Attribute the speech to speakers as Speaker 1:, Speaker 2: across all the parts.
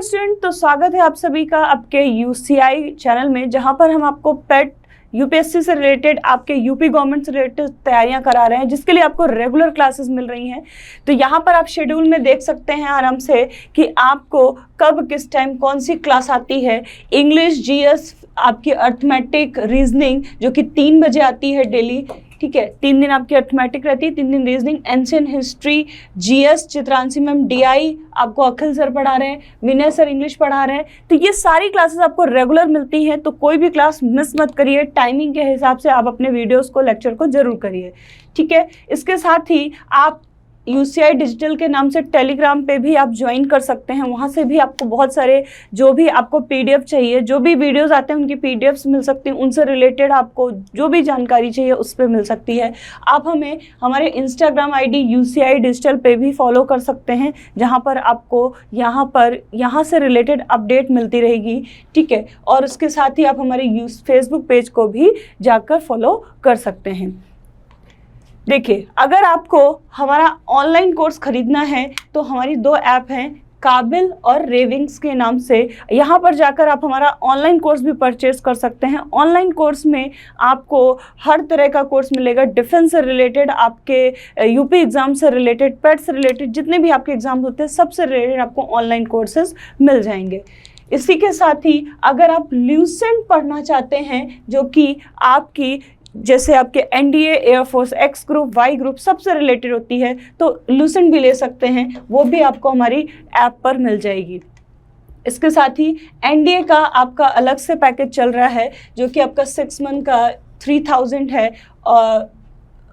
Speaker 1: Student, तो स्वागत है आप सभी का आपके यूसीआई चैनल में, जहां पर हम आपको पेट यूपीएससी से रिलेटेड, आपके यूपी गवर्नमेंट से रिलेटेड तैयारियां करा रहे हैं, जिसके लिए आपको रेगुलर क्लासेस मिल रही हैं। तो यहाँ पर आप शेड्यूल में देख सकते हैं आराम से कि आपको कब किस टाइम कौन सी क्लास आती है। इंग्लिश, जीएस, आपकी अर्थमेटिक, रीजनिंग जो कि 3 बजे आती है डेली, ठीक है। 3 दिन आपकी अर्थमेटिक रहती है, 3 दिन reasoning, ancient history, GS Chitranshi ma'am, DI आपको अखिल सर पढ़ा रहे हैं, विनय सर इंग्लिश पढ़ा रहे हैं। तो ये सारी क्लासेस आपको रेगुलर मिलती हैं, तो कोई भी क्लास मिस मत करिए। टाइमिंग के हिसाब से आप अपने वीडियोस को, लेक्चर को जरूर करिए, ठीक है। इसके साथ ही आप यूसीआई डिजिटल के नाम से टेलीग्राम पे भी आप ज्वाइन कर सकते हैं। वहाँ से भी आपको बहुत सारे जो भी आपको पीडीएफ चाहिए, जो भी वीडियोस आते हैं उनकी पीडीएफ्स मिल सकती हैं, उनसे रिलेटेड आपको जो भी जानकारी चाहिए उस पर मिल सकती है। आप हमें हमारे इंस्टाग्राम आईडी यूसीआई डिजिटल पे भी फॉलो कर सकते हैं, जहाँ पर आपको यहाँ से रिलेटेड अपडेट मिलती रहेगी, ठीक है। और उसके साथ ही आप हमारे फेसबुक पेज को भी जाकर फॉलो कर सकते हैं। देखिए, अगर आपको हमारा ऑनलाइन कोर्स खरीदना है तो हमारी 2 ऐप हैं, काबिल और रेविंग्स के नाम से। यहाँ पर जाकर आप हमारा ऑनलाइन कोर्स भी परचेज कर सकते हैं। ऑनलाइन कोर्स में आपको हर तरह का कोर्स मिलेगा, डिफेंस से रिलेटेड, आपके यूपी एग्ज़ाम से रिलेटेड, पेट से रिलेटेड, जितने भी आपके एग्ज़ाम होते हैं सबसे रिलेटेड आपको ऑनलाइन कोर्सेज मिल जाएंगे। इसी के साथ ही अगर आप ल्यूसेंट पढ़ना चाहते हैं, जो कि आपकी जैसे आपके NDA, air force, X group, Y group सबसे रिलेटेड होती है, तो लूसेंट भी ले सकते हैं, वो भी आपको हमारी ऐप पर मिल जाएगी। इसके साथ ही एनडीए का आपका अलग से पैकेज चल रहा है, जो कि आपका 6 मंथ का 3000 है और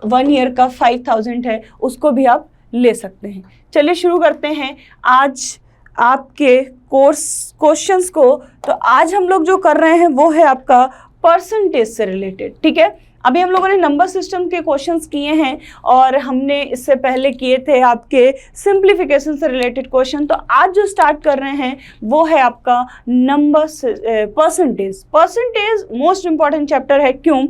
Speaker 1: 1 ईयर का 5000 है, उसको भी आप ले सकते हैं। चलिए शुरू करते हैं आज आपके कोर्स क्वेश्चंस को। तो आज हम लोग जो कर रहे हैं वो है आपका परसेंटेज से रिलेटेड, ठीक है। अभी हम लोगों ने नंबर सिस्टम के क्वेश्चंस किए हैं और हमने इससे पहले किए थे आपके सिंप्लीफिकेशन से रिलेटेड क्वेश्चन। तो आज जो स्टार्ट कर रहे हैं वो है आपका number percentage. Percentage most important chapter है। क्यों?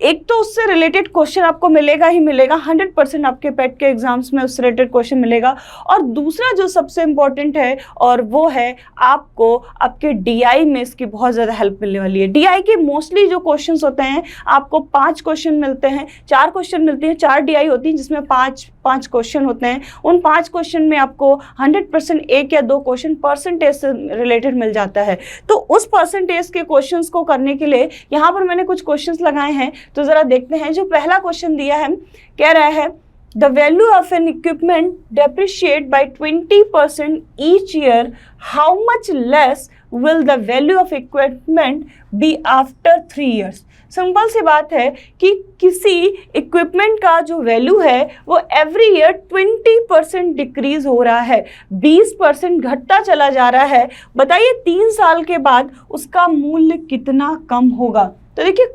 Speaker 1: एक तो उससे रिलेटेड क्वेश्चन आपको मिलेगा ही मिलेगा, 100% आपके पेट के एग्जाम्स में उससे रिलेटेड क्वेश्चन मिलेगा। और दूसरा जो सबसे इम्पॉर्टेंट है और वो है आपको आपके डीआई में इसकी बहुत ज़्यादा हेल्प मिलने वाली है। डीआई के मोस्टली जो क्वेश्चन होते हैं आपको 5 क्वेश्चन मिलते हैं, 4 क्वेश्चन मिलती हैं, 4 डीआई होती हैं जिसमें 5 क्वेश्चन होते हैं। उन 5 क्वेश्चन में आपको 100% 1 या 2 क्वेश्चन परसेंटेज से रिलेटेड मिल जाता है। तो उस परसेंटेज के क्वेश्चंस को करने के लिए यहाँ पर मैंने कुछ क्वेश्चंस लगाए हैं, तो ज़रा देखते हैं। जो पहला क्वेश्चन दिया है, कह रहा है The value of an equipment depreciate by 20% each year. How much less will the value of equipment be after 3 years? Simple सी बात है कि किसी इक्विपमेंट का जो वैल्यू है वो एवरी ईयर 20% डिक्रीज हो रहा है, 20% घटता चला जा रहा है। बताइए 3 साल के बाद उसका मूल्य कितना कम होगा। तो देखिए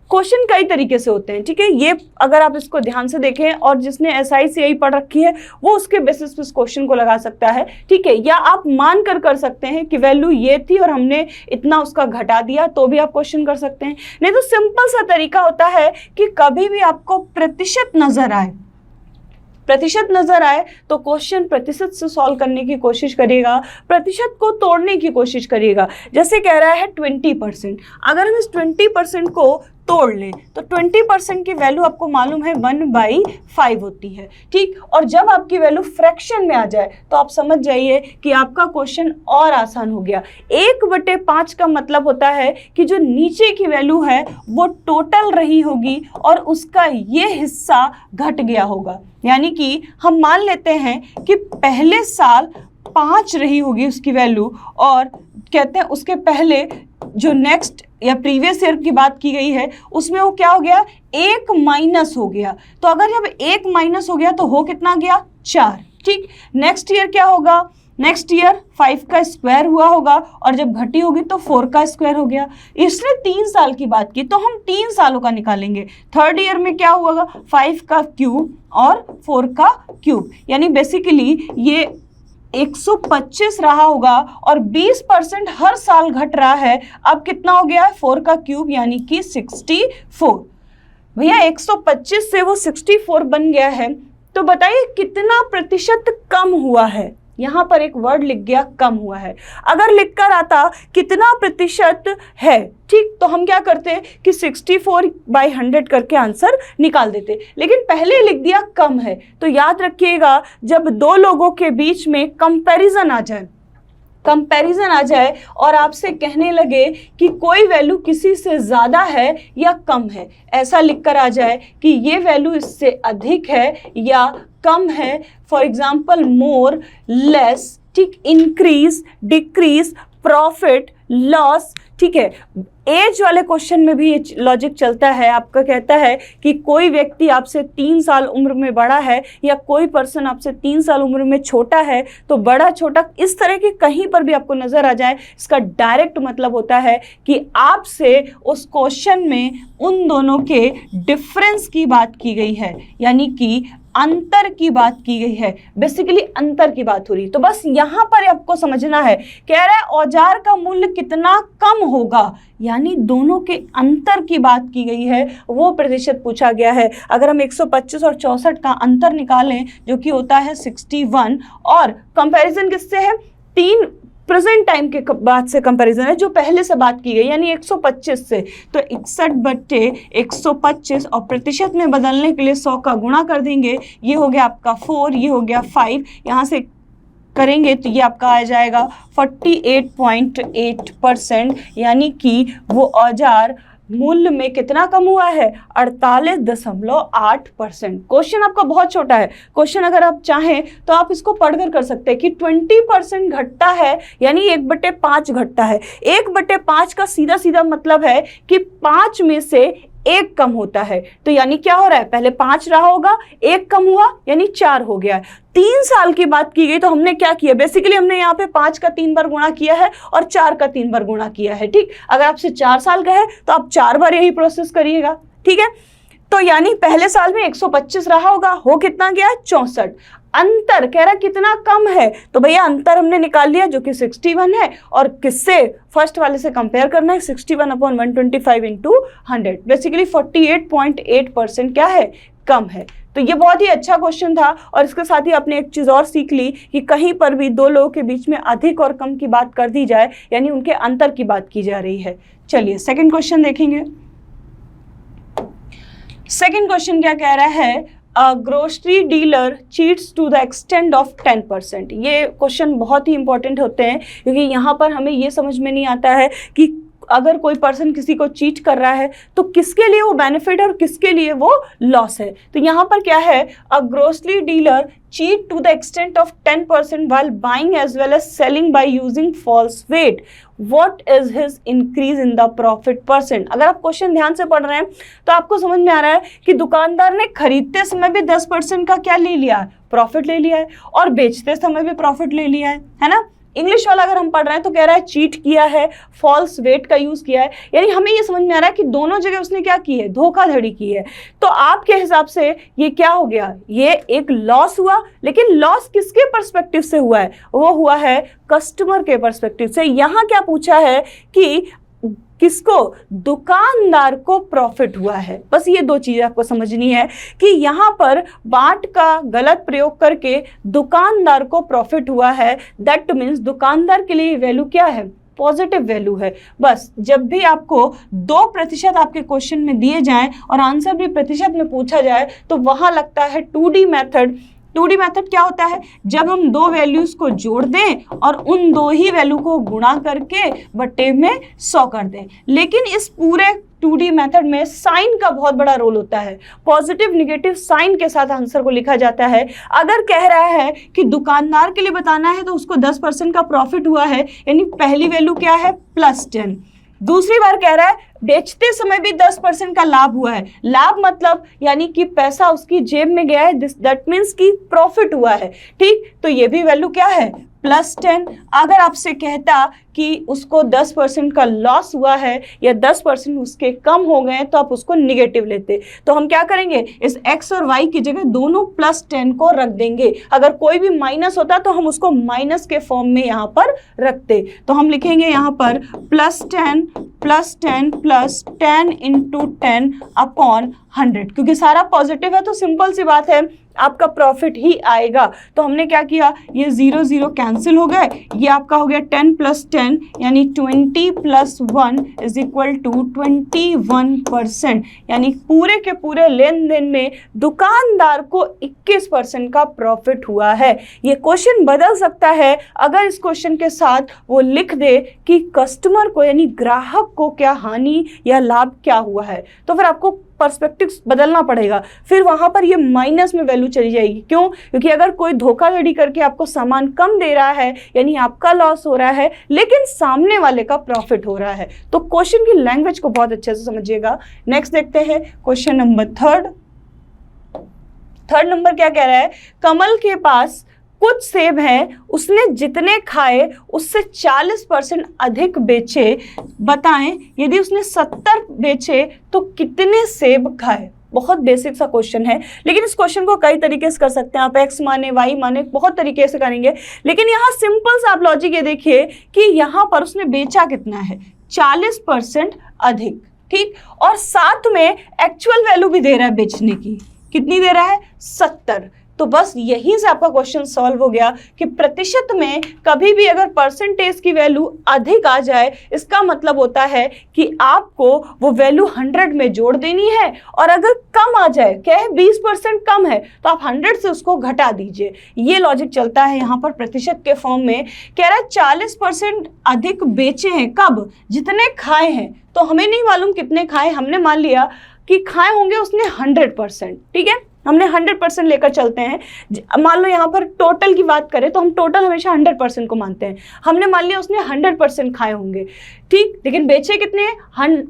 Speaker 1: क्वेश्चन कई तरीके से होते हैं, ठीक है। ये अगर आप इसको ध्यान से देखें और जिसने SICI पढ़ रखी है वो उसके बेसिस पे इस क्वेश्चन को लगा सकता है, ठीक है। या आप मान कर सकते हैं कि वैल्यू ये थी और हमने इतना उसका घटा दिया, तो भी आप क्वेश्चन कर सकते हैं। नहीं तो सिंपल सा तरीका होता है कि कभी भी आपको प्रतिशत नजर आए तो क्वेश्चन प्रतिशत से सॉल्व करने की कोशिश करिएगा, प्रतिशत को तोड़ने की कोशिश करिएगा। जैसे कह रहा है 20%, अगर हम इस 20% को तोड़ लें तो 20% की वैल्यू आपको मालूम है 1/5 होती है, ठीक। और जब आपकी वैल्यू फ्रैक्शन में आ जाए तो आप समझ जाइए कि आपका क्वेश्चन और आसान हो गया। 1/5 का मतलब होता है कि जो नीचे की वैल्यू है वो टोटल रही होगी और उसका ये हिस्सा घट गया होगा। यानी कि हम मान लेते हैं कि पहले साल 5 रही होगी उसकी वैल्यू, और कहते हैं उसके पहले जो नेक्स्ट या प्रीवियस ईयर की बात की गई है उसमें वो क्या हो गया, 1 माइनस हो गया। तो अगर जब 1 माइनस हो गया तो हो कितना गया, 4, ठीक। नेक्स्ट ईयर क्या होगा, नेक्स्ट ईयर 5 का स्क्वायर हुआ होगा और जब घटी होगी तो 4 का स्क्वायर हो गया। इसने 3 साल की बात की तो हम 3 सालों का निकालेंगे। थर्ड ईयर में क्या होगा, 5 का क्यूब और 4 का क्यूब, यानी बेसिकली ये 125 रहा होगा और 20% हर साल घट रहा है। अब कितना हो गया है, 4 का क्यूब यानी कि 64। भैया 125 से वो 64 बन गया है, तो बताइए कितना प्रतिशत कम हुआ है। यहाँ पर एक वर्ड लिख गया कम हुआ है। अगर लिख कर आता कितना प्रतिशत है, ठीक, तो हम क्या करते कि 64/100 करके आंसर निकाल देते, लेकिन पहले लिख दिया कम है। तो याद रखिएगा, जब दो लोगों के बीच में कंपैरिजन आ जाए और आपसे कहने लगे कि कोई वैल्यू किसी से ज़्यादा है या कम है, ऐसा लिखकर आ जाए कि ये वैल्यू इससे अधिक है या कम है, फॉर एग्जाम्पल मोर, लेस, ठीक, इंक्रीज, डिक्रीज, प्रॉफिट, लॉस, ठीक है। एज वाले क्वेश्चन में भी ये लॉजिक चलता है, आपका कहता है कि कोई व्यक्ति आपसे 3 साल उम्र में बड़ा है या कोई पर्सन आपसे 3 साल उम्र में छोटा है, तो बड़ा छोटा इस तरह के कहीं पर भी आपको नजर आ जाए, इसका डायरेक्ट मतलब होता है कि आपसे उस क्वेश्चन में उन दोनों के डिफरेंस की बात की गई है, यानी कि अंतर की बात की गई है, बेसिकली अंतर की बात हो रही। तो बस यहां पर आपको समझना है, कह रहा है औजार का मूल्य कितना कम होगा, यानी दोनों के अंतर की बात की गई है, वो प्रतिशत पूछा गया है। अगर हम 125 और 64 का अंतर निकालें जो कि होता है 61, और कंपैरिजन किससे है, 3 प्रेजेंट टाइम के बाद से कंपैरिजन है जो पहले से बात की गई, यानी 125 से, तो 61/125 और प्रतिशत में बदलने के लिए 100 का गुणा कर देंगे, ये हो गया आपका 4, ये हो गया 5, यहाँ से करेंगे तो ये आपका आ जाएगा 48.8%, यानी कि वो औजार मूल्य में कितना कम हुआ है, 48.8%। क्वेश्चन आपका बहुत छोटा है, क्वेश्चन अगर आप चाहें तो आप इसको पढ़कर कर सकते हैं कि 20% घटता है, यानी 1/5 घटता है। 1/5 का सीधा सीधा मतलब है कि 5 में से 1 कम होता है, तो यानी क्या हो रहा है, पहले 5 रहा होगा, 1 कम हुआ यानी 4 हो गया है। 3 साल की बात की गई तो हमने क्या किया, बेसिकली हमने यहाँ पे 5 का 3 बार गुणा किया है और 4 का 3 बार गुणा किया है, ठीक। अगर आपसे 4 साल का है तो आप 4 बार यही प्रोसेस करिएगा, ठीक है। तो यानी पहले साल में 125 रहा होगा, हो कितना गया, 64। अंतर कह रहा कितना कम है, तो भैया अंतर हमने निकाल लिया जो कि 61 है, और किससे, फर्स्ट वाले से कंपेयर करना है, 61/125 × 100, बेसिकली 48.8% क्या है, कम है। तो ये बहुत ही अच्छा क्वेश्चन था, और इसके साथ ही आपने एक चीज और सीख ली कि कहीं पर भी दो लोगों के बीच में अधिक और कम की बात कर दी जाए, यानी उनके अंतर की बात की जा रही है। चलिए सेकंड क्वेश्चन देखेंगे। सेकंड क्वेश्चन क्या कह रहा है, grocery dealer cheats to the extend of 10%। ये क्वेश्चन बहुत ही इंपॉर्टेंट होते हैं, क्योंकि यहाँ पर हमें ये समझ में नहीं आता है कि अगर कोई पर्सन किसी को चीट कर रहा है तो किसके लिए वो बेनिफिट है और किसके लिए वो लॉस है। तो यहाँ पर क्या है, a grocery dealer cheat to the extent of 10% while buying as well as selling by using false weight. What is his increase in the profit percent? अगर आप क्वेश्चन ध्यान से पढ़ रहे हैं तो आपको समझ में आ रहा है कि दुकानदार ने खरीदते समय भी 10% का क्या ले लिया है, प्रॉफिट ले लिया है, और बेचते समय भी प्रॉफिट ले लिया है ना। इंग्लिश वाला अगर हम पढ़ रहे हैं तो कह रहा है चीट किया है, फॉल्स वेट का यूज किया है, यानी हमें ये समझ में आ रहा है कि दोनों जगह उसने क्या की है, धोखाधड़ी की है। तो आपके हिसाब से ये क्या हो गया, ये एक लॉस हुआ, लेकिन लॉस किसके पर्सपेक्टिव से हुआ है, वो हुआ है कस्टमर के पर्सपेक्टिव से। यहाँ क्या पूछा है कि किसको, दुकानदार को प्रॉफिट हुआ है। बस ये दो चीजें आपको समझनी है कि यहाँ पर बाट का गलत प्रयोग करके दुकानदार को प्रॉफिट हुआ है, दैट मीन्स दुकानदार के लिए वैल्यू क्या है, पॉजिटिव वैल्यू है। बस जब भी आपको 2% आपके क्वेश्चन में दिए जाएं और आंसर भी प्रतिशत में पूछा जाए तो वहां लगता है 2D मेथड। 2D मेथड क्या होता है, जब हम दो वैल्यूज को जोड़ दें और उन दो ही वैल्यू को गुणा करके बट्टे में 100 कर दें। लेकिन इस पूरे 2D मेथड में साइन का बहुत बड़ा रोल होता है, पॉजिटिव निगेटिव साइन के साथ आंसर को लिखा जाता है। अगर कह रहा है कि दुकानदार के लिए बताना है तो उसको 10% का प्रॉफिट हुआ है, यानी पहली वैल्यू क्या है, +10। दूसरी बार कह रहा है बेचते समय भी 10% का लाभ हुआ है, लाभ मतलब यानी कि पैसा उसकी जेब में गया है, दैट मीन्स कि प्रॉफिट हुआ है, ठीक। तो ये भी वैल्यू क्या है, +10। अगर आपसे कहता कि उसको 10% का लॉस हुआ है या 10% उसके कम हो गए तो आप उसको निगेटिव लेते। तो हम क्या करेंगे, इस x और y की जगह दोनों +10 को रख देंगे। अगर कोई भी माइनस होता तो हम उसको माइनस के फॉर्म में यहाँ पर रखते। तो हम लिखेंगे यहाँ पर +10 + 10 + 10 × 10 अपॉन 100, क्योंकि सारा पॉजिटिव है तो सिंपल सी बात है आपका प्रॉफिट ही आएगा। तो हमने क्या किया, ये 0 0 कैंसिल हो गए, ये आपका हो गया 10 + 10 यानी 20 + 1 = 21%, यानी पूरे के पूरे लेन देन में दुकानदार को 21% का प्रॉफिट हुआ है। ये क्वेश्चन बदल सकता है अगर इस क्वेश्चन के साथ वो लिख दे कि कस्टमर को यानी ग्राहक को क्या हानि या लाभ क्या हुआ है, तो फिर आपको पर्सपेक्टिव बदलना पड़ेगा, फिर वहां पर ये माइनस में वैल्यू चली जाएगी। क्यों? क्योंकि अगर कोई धोखाधड़ी करके आपको सामान कम दे रहा है यानी आपका लॉस हो रहा है, लेकिन सामने वाले का प्रॉफिट हो रहा है। तो क्वेश्चन की लैंग्वेज को बहुत अच्छे से समझिएगा। नेक्स्ट देखते हैं क्वेश्चन नंबर थर्ड नंबर क्या कह रहा है, कमल के पास कुछ सेब हैं, उसने जितने खाए उससे 40% अधिक बेचे, बताएं यदि उसने 70 बेचे तो कितने सेब खाए। बहुत बेसिक सा क्वेश्चन है, लेकिन इस क्वेश्चन को कई तरीके से कर सकते हैं आप, एक्स माने वाई माने बहुत तरीके से करेंगे, लेकिन यहाँ सिंपल सा आप लॉजिक ये देखिए कि यहाँ पर उसने बेचा कितना है, 40% अधिक, ठीक, और साथ में एक्चुअल वैल्यू भी दे रहा है बेचने की, कितनी दे रहा है, 70। तो बस यहीं से आपका क्वेश्चन सॉल्व हो गया कि प्रतिशत में कभी भी अगर परसेंटेज की वैल्यू अधिक आ जाए इसका मतलब होता है कि आपको वो वैल्यू 100 में जोड़ देनी है, और अगर कम आ जाए, क्या है 20% कम है, तो आप 100 से उसको घटा दीजिए। ये लॉजिक चलता है यहाँ पर प्रतिशत के फॉर्म में। कह रहा है 40% अधिक बेचे हैं, कब, जितने खाए हैं। तो हमें नहीं मालूम कितने खाए, हमने मान लिया कि खाए होंगे उसने 100%, ठीक है, हमने 100% लेकर चलते हैं। मान लो यहाँ पर टोटल की बात करें तो हम टोटल हमेशा 100% को मानते हैं। हमने मान लिया उसने 100% खाए होंगे, ठीक, लेकिन बेचे कितने,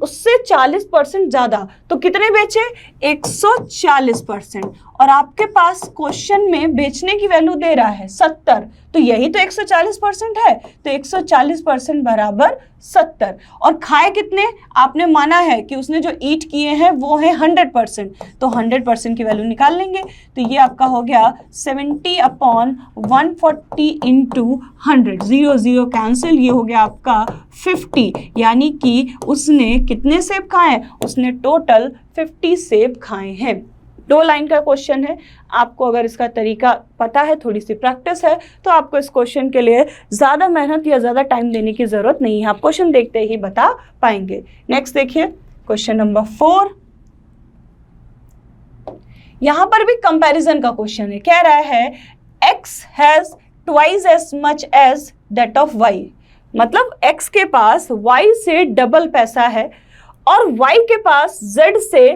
Speaker 1: उससे 40% ज़्यादा, तो कितने बेचे, 140%, और आपके पास क्वेश्चन में बेचने की वैल्यू दे रहा है 70, तो यही तो 140% है, तो 140% बराबर 70। और खाए कितने, आपने माना है कि उसने जो ईट किए हैं वो है 100%, तो 100% की वैल्यू निकाल लेंगे, तो ये आपका हो गया 70/140 × 100, 0 0 कैंसिल, ये हो गया आपका 50, यानी कि उसने कितने सेब खाए, उसने टोटल 50 सेब खाए हैं। 2 लाइन का क्वेश्चन है, आपको अगर इसका तरीका पता है, थोड़ी सी प्रैक्टिस है, तो आपको इस क्वेश्चन के लिए ज़्यादा मेहनत या ज़्यादा टाइम देने की ज़रूरत नहीं है, आप क्वेश्चन देखते ही बता पाएंगे। नेक्स्ट देखिए क्वेश्चन नंबर 4, यहाँ पर भी कंपैरिजन का क्वेश्चन है। कह रहा है x has twice as much as that of y, मतलब x के पास y से डबल पैसा है और y के पास z से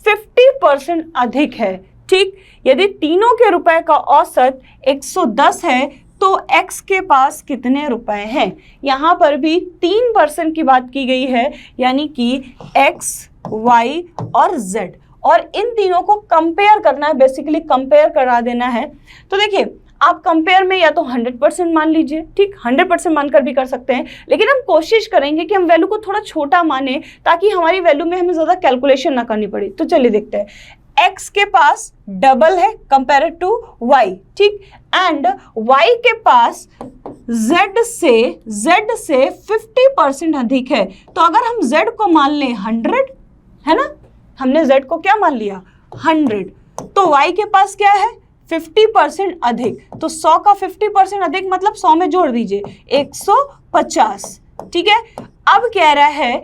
Speaker 1: 50% अधिक है, ठीक। यदि तीनों के रुपए का औसत 110 है तो x के पास कितने रुपए हैं। यहाँ पर भी 3% की बात की गई है, यानी कि x, y और z, और इन तीनों को कंपेयर करना है, बेसिकली कंपेयर करा देना है। तो देखिए आप कंपेयर में या तो 100% मान लीजिए, ठीक, 100% मानकर भी कर सकते हैं, लेकिन हम कोशिश करेंगे कि हम वैल्यू को थोड़ा छोटा माने ताकि हमारी वैल्यू में हमें ज़्यादा कैलकुलेशन ना करनी पड़े। तो चलिए देखते हैं, x के पास डबल है कंपेयर टू y, ठीक, एंड y के पास z से 50% अधिक है। तो अगर हम z को मान लें 100, है ना, हमने z को क्या मान लिया 100, तो y के पास क्या है 50% अधिक, तो 100 का 50% अधिक मतलब 100 में जोड़ दीजिए 150, ठीक है। अब कह रहा है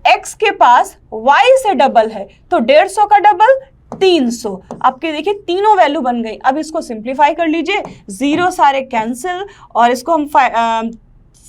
Speaker 1: x के पास y से डबल है, तो 150 का डबल 300। आपके देखिए तीनों वैल्यू बन गई। अब इसको सिंप्लीफाई कर लीजिए, 0 सारे कैंसिल, और इसको हम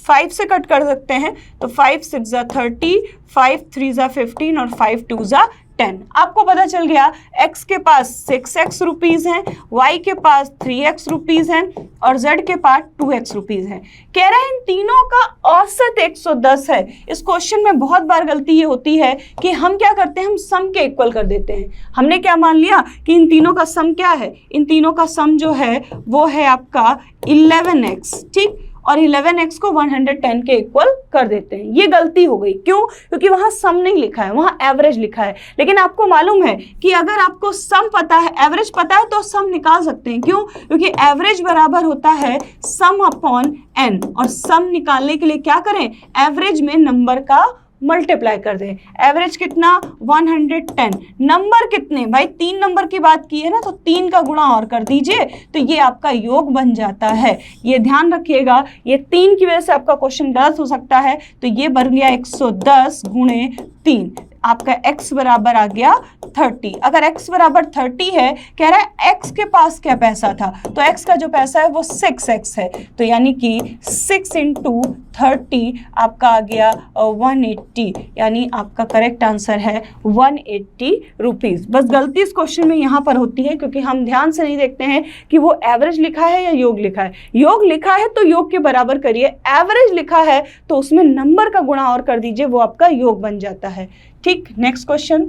Speaker 1: 5 से कट कर सकते हैं, तो 5 6 30, 5 3 15 और 5 2 10। आपको पता चल गया x के पास 6x रुपीज़ हैं, y के पास 3x रुपीज़ हैं और z के पास 2x रुपीज़ हैं। कह रहे हैं इन तीनों का औसत 110 है। इस क्वेश्चन में बहुत बार गलती ये होती है कि हम क्या करते हैं, हम सम के इक्वल कर देते हैं। हमने क्या मान लिया कि इन तीनों का सम क्या है, इन तीनों का सम जो है वो है आपका 11x, ठीक, और 11x को 110 के इक्वल कर देते हैं। ये गलती हो गई, क्यों, क्योंकि वहां सम नहीं लिखा है, वहां एवरेज लिखा है। लेकिन आपको मालूम है कि अगर आपको सम पता है, एवरेज पता है, तो सम निकाल सकते हैं। क्यों, क्योंकि एवरेज बराबर होता है सम अपॉन n, और सम निकालने के लिए क्या करें, एवरेज में नंबर का मल्टीप्लाई कर दें। एवरेज कितना 110, नंबर कितने भाई 3 नंबर की बात की है ना, तो 3 का गुणा और कर दीजिए तो ये आपका योग बन जाता है। ये ध्यान रखिएगा, ये 3 की वजह से आपका क्वेश्चन गलत हो सकता है। तो ये बन गया 110 गुणे 3, आपका x बराबर आ गया 30। अगर x बराबर 30 है, कह रहा है x के पास क्या पैसा था, तो x का जो पैसा है वो 6x है, तो यानी कि 6 × 30 आपका आ गया 180, यानी आपका करेक्ट आंसर है 180 रुपीज़। बस गलती इस क्वेश्चन में यहाँ पर होती है क्योंकि हम ध्यान से नहीं देखते हैं कि वो एवरेज लिखा है या योग लिखा है। योग लिखा है तो योग के बराबर करिए, एवरेज लिखा है तो उसमें नंबर का गुणा और कर दीजिए, वो आपका योग बन जाता है। ठीक, नेक्स्ट क्वेश्चन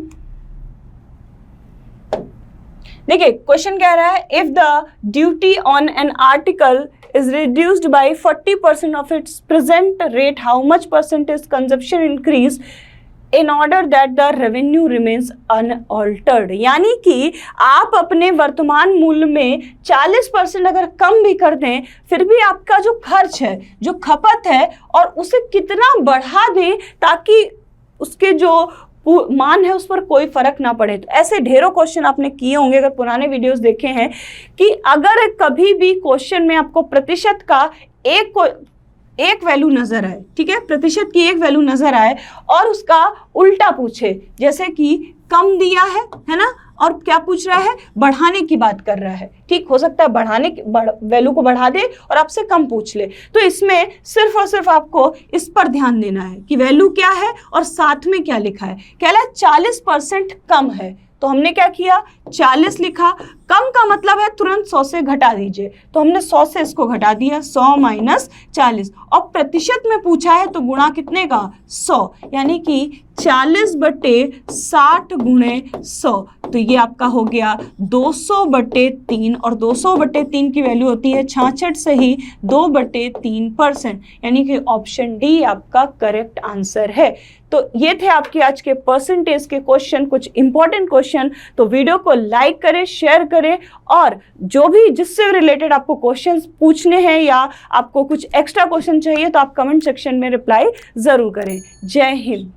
Speaker 1: देखिए। क्वेश्चन कह रहा है if the duty on an article is reduced by 40% of its present rate, how much % is consumption increase in order that the revenue remains unaltered। यानी कि आप अपने वर्तमान मूल्य में 40% अगर कम भी कर दें, फिर भी आपका जो खर्च है, जो खपत है, और उसे कितना बढ़ा दें ताकि उसके जो मान है उस पर कोई फर्क ना पड़े। तो ऐसे ढेरों क्वेश्चन आपने किए होंगे अगर पुराने वीडियोस देखे हैं, कि अगर कभी भी क्वेश्चन में आपको प्रतिशत का एक वैल्यू नजर आए, ठीक है, प्रतिशत की एक वैल्यू नजर आए और उसका उल्टा पूछे, जैसे कि कम दिया है ना, और क्या पूछ रहा है, बढ़ाने की बात कर रहा है। ठीक, हो सकता है बढ़ाने की वैल्यू को बढ़ा दे और आपसे कम पूछ ले, तो इसमें सिर्फ और सिर्फ आपको इस पर ध्यान देना है कि वैल्यू क्या है और साथ में क्या लिखा है। कह रहा है 40% कम है, तो हमने क्या किया, 40 लिखा। कम का मतलब है तुरंत 100 से घटा दीजिए, तो हमने 100 से इसको घटा दिया, 100 - 40। और प्रतिशत में पूछा है तो गुणा कितने का, 100, यानी कि 40/60 गुणे 100, तो ये आपका हो गया 200/3, और 200/3 की वैल्यू होती है 66 से ही 2/3%, यानी कि ऑप्शन डी आपका करेक्ट आंसर है। तो ये थे आपके आज के परसेंटेज के क्वेश्चन, कुछ इंपॉर्टेंट क्वेश्चन। तो वीडियो को लाइक करें, शेयर करें, और जो भी जिससे रिलेटेड आपको क्वेश्चंस पूछने हैं या आपको कुछ एक्स्ट्रा क्वेश्चन चाहिए तो आप कमेंट सेक्शन में रिप्लाई जरूर करें। जय हिंद।